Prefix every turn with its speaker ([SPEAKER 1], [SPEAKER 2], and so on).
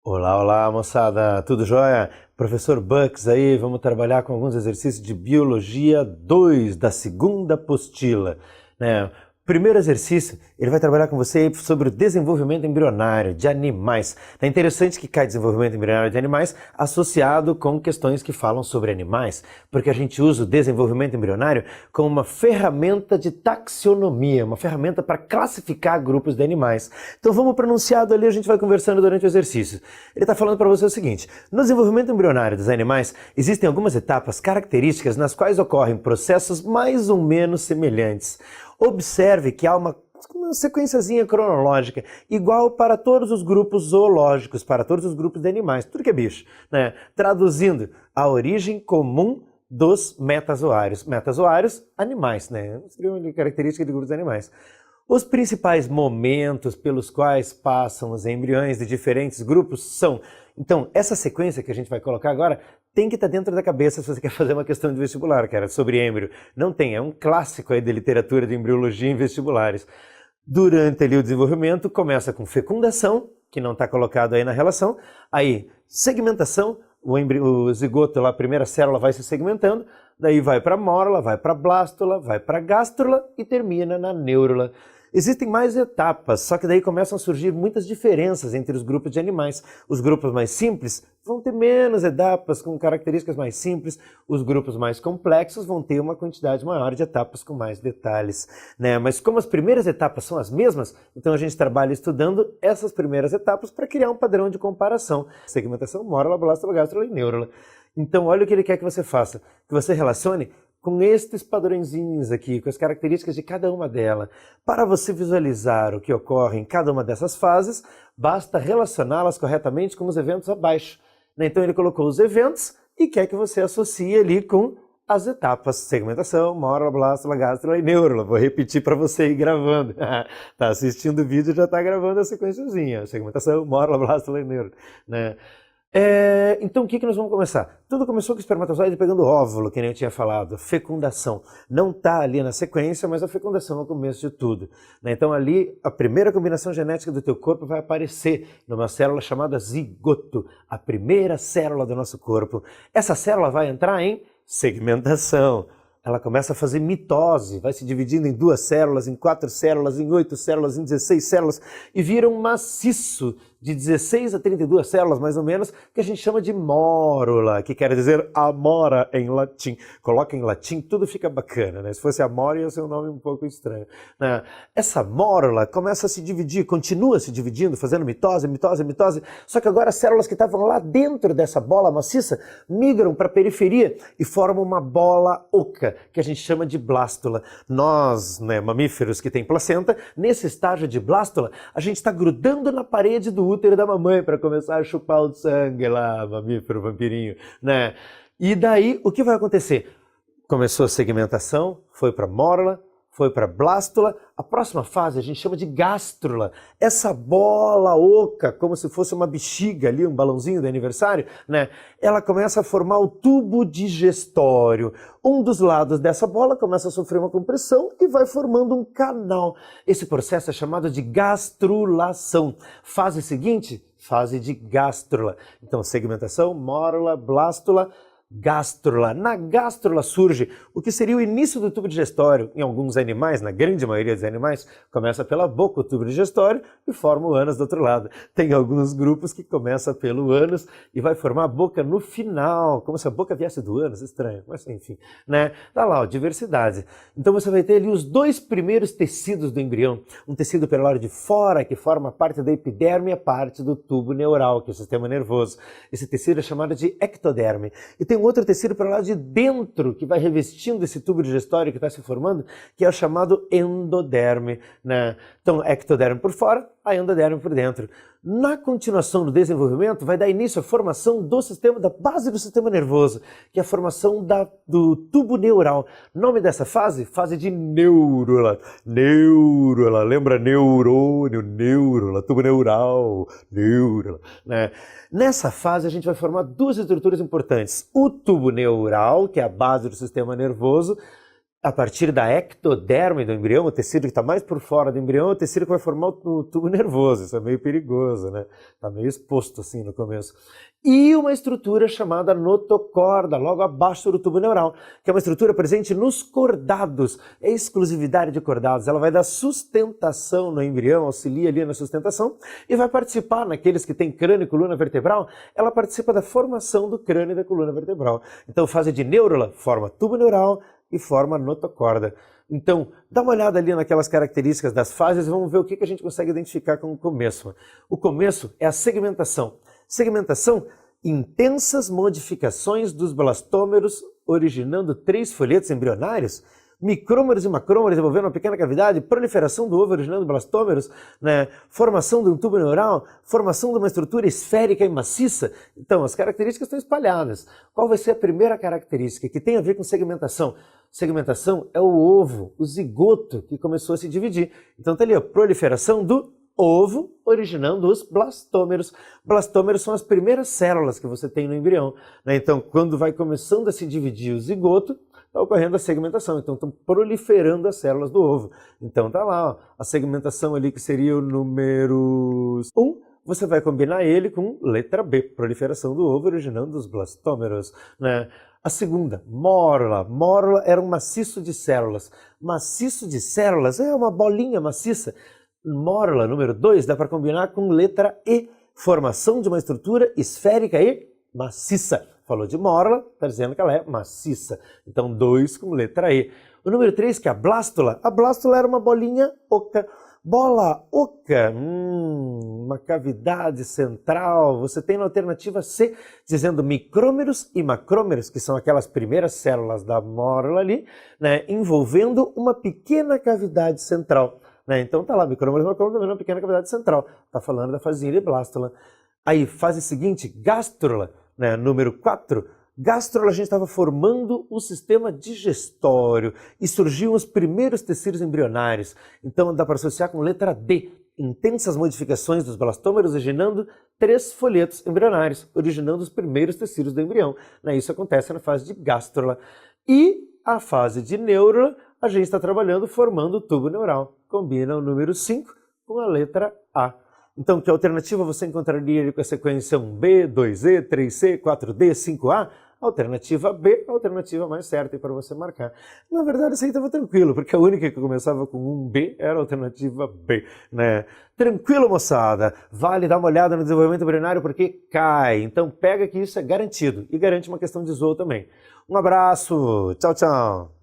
[SPEAKER 1] Olá, olá, moçada, tudo jóia? Professor Bucks aí, vamos trabalhar com alguns exercícios de Biologia 2 da segunda apostila, né? Primeiro exercício, ele vai trabalhar com você sobre o desenvolvimento embrionário de animais. É interessante que cai desenvolvimento embrionário de animais associado com questões que falam sobre animais, porque a gente usa o desenvolvimento embrionário como uma ferramenta de taxonomia, uma ferramenta para classificar grupos de animais. Então vamos para o enunciado ali, a gente vai conversando durante o exercício. Ele está falando para você o seguinte: no desenvolvimento embrionário dos animais, existem algumas etapas características nas quais ocorrem processos mais ou menos semelhantes. Observe que há uma sequenciazinha cronológica, igual para todos os grupos zoológicos, para todos os grupos de animais, tudo que é bicho, né? Traduzindo, a origem comum dos metazoários. Metazoários, animais, né? Seria uma característica de grupos de animais. Os principais momentos pelos quais passam os embriões de diferentes grupos são... Então, essa sequência que a gente vai colocar agora tem que estar dentro da cabeça se você quer fazer uma questão de vestibular, cara, sobre êmbrio. Não tem, é um clássico aí de literatura de embriologia em vestibulares. Durante ali o desenvolvimento, começa com fecundação, que não está colocado aí na relação, aí segmentação, o zigoto lá, a primeira célula vai se segmentando, daí vai para a mórula, vai para a blástula, vai para a gástrula e termina na neurula. Existem mais etapas, só que daí começam a surgir muitas diferenças entre os grupos de animais. Os grupos mais simples vão ter menos etapas com características mais simples, os grupos mais complexos vão ter uma quantidade maior de etapas com mais detalhes, né? Mas como as primeiras etapas são as mesmas, então a gente trabalha estudando essas primeiras etapas para criar um padrão de comparação. Segmentação, mórula, blástula, gástrula e neurula. Então olha o que ele quer que você faça, que você relacione com estes padrõezinhos aqui, com as características de cada uma delas. Para você visualizar o que ocorre em cada uma dessas fases, basta relacioná-las corretamente com os eventos abaixo. Então ele colocou os eventos e quer que você associe ali com as etapas: segmentação, mórula, blástula, gástrula e neurula. Vou repetir para você ir gravando. Tá assistindo o vídeo e já está gravando a sequenciazinha. Segmentação, mórula, blástula e neurula, né? Então o que nós vamos começar? Tudo começou com o espermatozoide pegando óvulo, que nem eu tinha falado, fecundação. Não está ali na sequência, mas a fecundação é o começo de tudo, né? Então ali a primeira combinação genética do teu corpo vai aparecer numa célula chamada zigoto, a primeira célula do nosso corpo. Essa célula vai entrar em segmentação. Ela começa a fazer mitose, vai se dividindo em 2 células, em 4 células, em 8 células, em 16 células e vira um maciço de 16 a 32 células, mais ou menos, que a gente chama de mórula, que quer dizer amora em latim. Coloca em latim, tudo fica bacana, né? Se fosse amora, ia ser um nome um pouco estranho, né? Essa mórula começa a se dividir, continua se dividindo, fazendo mitose, mitose, mitose, só que agora as células que estavam lá dentro dessa bola maciça migram para a periferia e formam uma bola oca, que a gente chama de blástula. Nós, né, mamíferos que têm placenta, nesse estágio de blástula, a gente está grudando na parede do útero da mamãe para começar a chupar o sangue lá, mamífero, vampirinho, né? E daí, o que vai acontecer? Começou a segmentação, foi para mórula, foi para blástula, a próxima fase a gente chama de gástrula. Essa bola oca, como se fosse uma bexiga ali, um balãozinho de aniversário, né? Ela começa a formar o tubo digestório. Um dos lados dessa bola começa a sofrer uma compressão e vai formando um canal. Esse processo é chamado de gastrulação. Fase seguinte, fase de gástrula. Então, segmentação, mórula, blástula, gástrula. Na gástrula surge o que seria o início do tubo digestório. Em alguns animais, na grande maioria dos animais, começa pela boca o tubo digestório e forma o ânus do outro lado. Tem alguns grupos que começa pelo ânus e vai formar a boca no final, como se a boca viesse do ânus, estranho, mas enfim, né? Tá lá, ó, diversidade. Então você vai ter ali os 2 primeiros tecidos do embrião. Um tecido pelo lado de fora, que forma parte da epiderme e a parte do tubo neural, que é o sistema nervoso. Esse tecido é chamado de ectoderme. E tem um outro tecido pelo lado de dentro, que vai revestindo esse tubo digestório que está se formando, que é o chamado endoderme, né? Então, ectoderme por fora, a endoderme por dentro. Na continuação do desenvolvimento, vai dar início à formação do sistema, da base do sistema nervoso, que é a formação do tubo neural. Nome dessa fase? Fase de neurula. Neurula, lembra neurônio, neurula, tubo neural, neurula, né? Nessa fase, a gente vai formar 2 estruturas importantes. O tubo neural, que é a base do sistema nervoso, a partir da ectoderme do embrião, o tecido que está mais por fora do embrião, é o tecido que vai formar o tubo nervoso. Isso é meio perigoso, né? Está meio exposto assim no começo. E uma estrutura chamada notocorda, logo abaixo do tubo neural, que é uma estrutura presente nos cordados. É exclusividade de cordados. Ela vai dar sustentação no embrião, auxilia ali na sustentação e vai participar naqueles que têm crânio e coluna vertebral. Ela participa da formação do crânio e da coluna vertebral. Então, fase de neurula forma tubo neural e forma notocorda. Então, dá uma olhada ali naquelas características das fases e vamos ver o que a gente consegue identificar com o começo. O começo é a segmentação. Segmentação, intensas modificações dos blastômeros, originando 3 folhetos embrionários, micrômeros e macrômeros envolvendo uma pequena cavidade, proliferação do ovo originando blastômeros, né? Formação de um tubo neural, formação de uma estrutura esférica e maciça. Então, as características estão espalhadas. Qual vai ser a primeira característica que tem a ver com segmentação? Segmentação é o ovo, o zigoto, que começou a se dividir. Então, está ali a proliferação do ovo originando os blastômeros. Blastômeros são as primeiras células que você tem no embrião, né? Então, quando vai começando a se dividir o zigoto, está ocorrendo a segmentação. Então, estão proliferando as células do ovo. Então, está lá, ó, a segmentação ali que seria o número 1. Você vai combinar ele com letra B, proliferação do ovo originando os blastômeros, né? A segunda, mórula. Mórula era um maciço de células. Maciço de células é uma bolinha maciça. Mórula, número 2, dá para combinar com letra E, formação de uma estrutura esférica e maciça. Falou de mórula, está dizendo que ela é maciça. Então, 2 com letra E. O número 3, que é a blástula. A blástula era uma bolinha oca. Bola oca, uma cavidade central. Você tem na alternativa C, dizendo micrômeros e macrômeros, que são aquelas primeiras células da mórula ali, né, envolvendo uma pequena cavidade central. Né? Então tá lá, micrômeros e macrômeros envolvendo uma pequena cavidade central. Está falando da fasezinha de blástula. Aí, fase seguinte, gástrula, né, número 4. Gástrula, a gente estava formando o sistema digestório e surgiam os primeiros tecidos embrionários. Então dá para associar com letra D, intensas modificações dos blastômeros originando 3 folhetos embrionários, originando os primeiros tecidos do embrião. Isso acontece na fase de gástrula. E a fase de neurula, a gente está trabalhando formando o tubo neural. Combina o número 5 com a letra A. Então, que alternativa você encontraria com a sequência 1B, 2E, 3C, 4D, 5A? Alternativa B, a alternativa mais certa para você marcar. Na verdade, isso aí estava tranquilo, porque a única que começava com 1B era a alternativa B, né? Tranquilo, moçada. Vale dar uma olhada no desenvolvimento embrionário porque cai. Então, pega que isso é garantido. E garante uma questão de zoo também. Um abraço. Tchau, tchau.